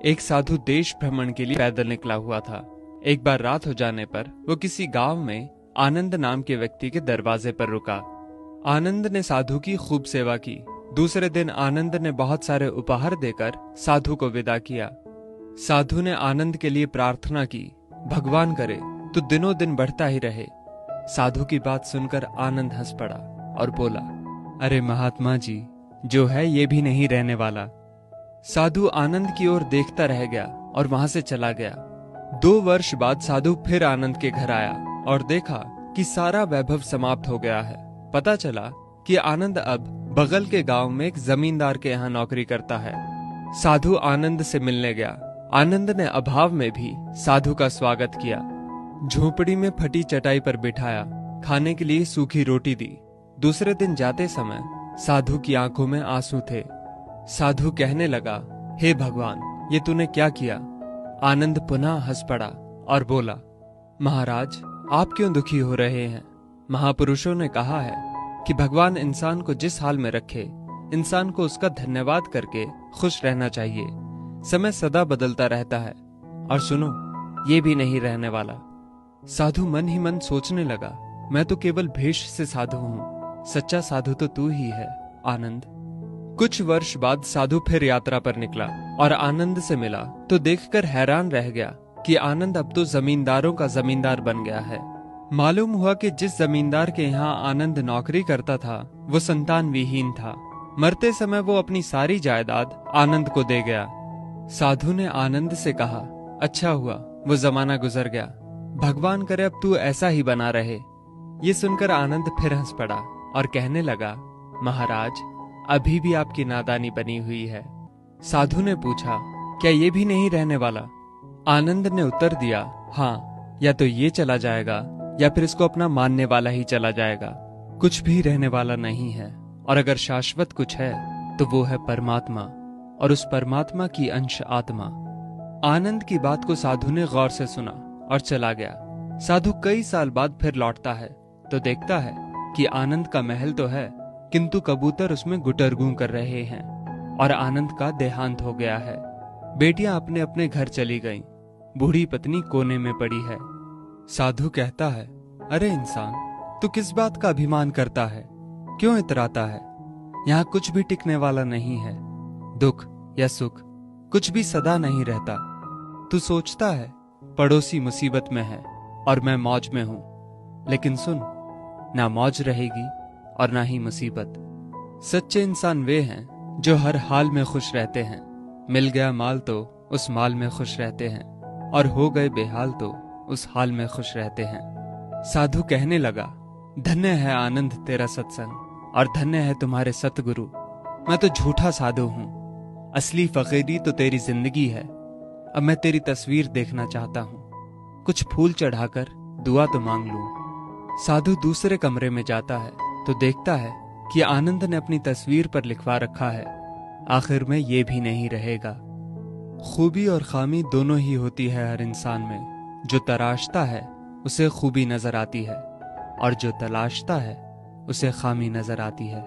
एक साधु देश भ्रमण के लिए पैदल निकला हुआ था। एक बार रात हो जाने पर वो किसी गांव में आनंद नाम के व्यक्ति के दरवाजे पर रुका। आनंद ने साधु की खूब सेवा की। दूसरे दिन आनंद ने बहुत सारे उपहार देकर साधु को विदा किया। साधु ने आनंद के लिए प्रार्थना की, भगवान करे तू दिनों दिन बढ़ता ही रहे। साधु की बात सुनकर आनंद हंस पड़ा और बोला, अरे महात्मा जी, जो है ये भी नहीं रहने वाला। साधु आनंद की ओर देखता रह गया और वहां से चला गया। 2 वर्ष बाद साधु फिर आनंद के घर आया और देखा कि सारा वैभव समाप्त हो गया है। पता चला कि आनंद अब बगल के गांव में एक जमींदार के यहाँ नौकरी करता है। साधु आनंद से मिलने गया। आनंद ने अभाव में भी साधु का स्वागत किया। झोपड़ी में फटी चटाई पर बिठाया, खाने के लिए सूखी रोटी दी। दूसरे दिन जाते समय साधु की आंखों में आंसू थे। साधु कहने लगा, हे भगवान, ये तूने क्या किया? आनंद पुनः हंस पड़ा और बोला, महाराज, आप क्यों दुखी हो रहे हैं? महापुरुषों ने कहा है कि भगवान इंसान को जिस हाल में रखे, इंसान को उसका धन्यवाद करके खुश रहना चाहिए। समय सदा बदलता रहता है और सुनो, ये भी नहीं रहने वाला। साधु मन ही मन सोचने लगा, मैं तो केवल भेष से साधु हूं, सच्चा साधु तो तू ही है आनंद। कुछ वर्ष बाद साधु फिर यात्रा पर निकला और आनंद से मिला तो देखकर हैरान रह गया कि आनंद अब तो जमींदारों का जमींदार बन गया है। मालूम हुआ कि जिस जमींदार के यहाँ आनंद नौकरी करता था वो संतान विहीन था। मरते समय वो अपनी सारी जायदाद आनंद को दे गया। साधु ने आनंद से कहा, अच्छा हुआ वो जमाना गुजर गया, भगवान करे अब तू ऐसा ही बना रहे। ये सुनकर आनंद फिर हंस पड़ा और कहने लगा, महाराज, अभी भी आपकी नादानी बनी हुई है। साधु ने पूछा, क्या ये भी नहीं रहने वाला? आनंद ने उत्तर दिया, हाँ, या तो ये चला जाएगा या फिर इसको अपना मानने वाला ही चला जाएगा। कुछ भी रहने वाला नहीं है, और अगर शाश्वत कुछ है तो वो है परमात्मा, और उस परमात्मा की अंश आत्मा। आनंद की बात को साधु ने गौर से सुना और चला गया। साधु कई साल बाद फिर लौटता है तो देखता है कि आनंद का महल तो है, किंतु कबूतर उसमें गुटरगू कर रहे हैं और आनंद का देहांत हो गया है। बेटियां अपने अपने घर चली गईं, बूढ़ी पत्नी कोने में पड़ी है। साधु कहता है, अरे इंसान, तू किस बात का अभिमान करता है? क्यों इतराता है? यहाँ कुछ भी टिकने वाला नहीं है। दुख या सुख कुछ भी सदा नहीं रहता। तू सोचता है पड़ोसी मुसीबत में है और मैं मौज में हूं, लेकिन सुन, ना मौज रहेगी और ना ही मुसीबत। सच्चे इंसान वे हैं जो हर हाल में खुश रहते हैं। मिल गया माल तो उस माल में खुश रहते हैं, और हो गए बेहाल तो उस हाल में खुश रहते हैं। साधु कहने लगा, धन्य है आनंद तेरा सत्संग, और धन्य है तुम्हारे सतगुरु। मैं तो झूठा साधु हूं, असली फकीरी तो तेरी जिंदगी है। अब मैं तेरी तस्वीर देखना चाहता हूं, कुछ फूल चढ़ाकर दुआ तो मांग लूं। साधु दूसरे कमरे में जाता है तो देखता है कि आनंद ने अपनी तस्वीर पर लिखवा रखा है, आखिर में ये भी नहीं रहेगा। खूबी और खामी दोनों ही होती है हर इंसान में। जो तराशता है उसे खूबी नजर आती है, और जो तलाशता है उसे खामी नजर आती है।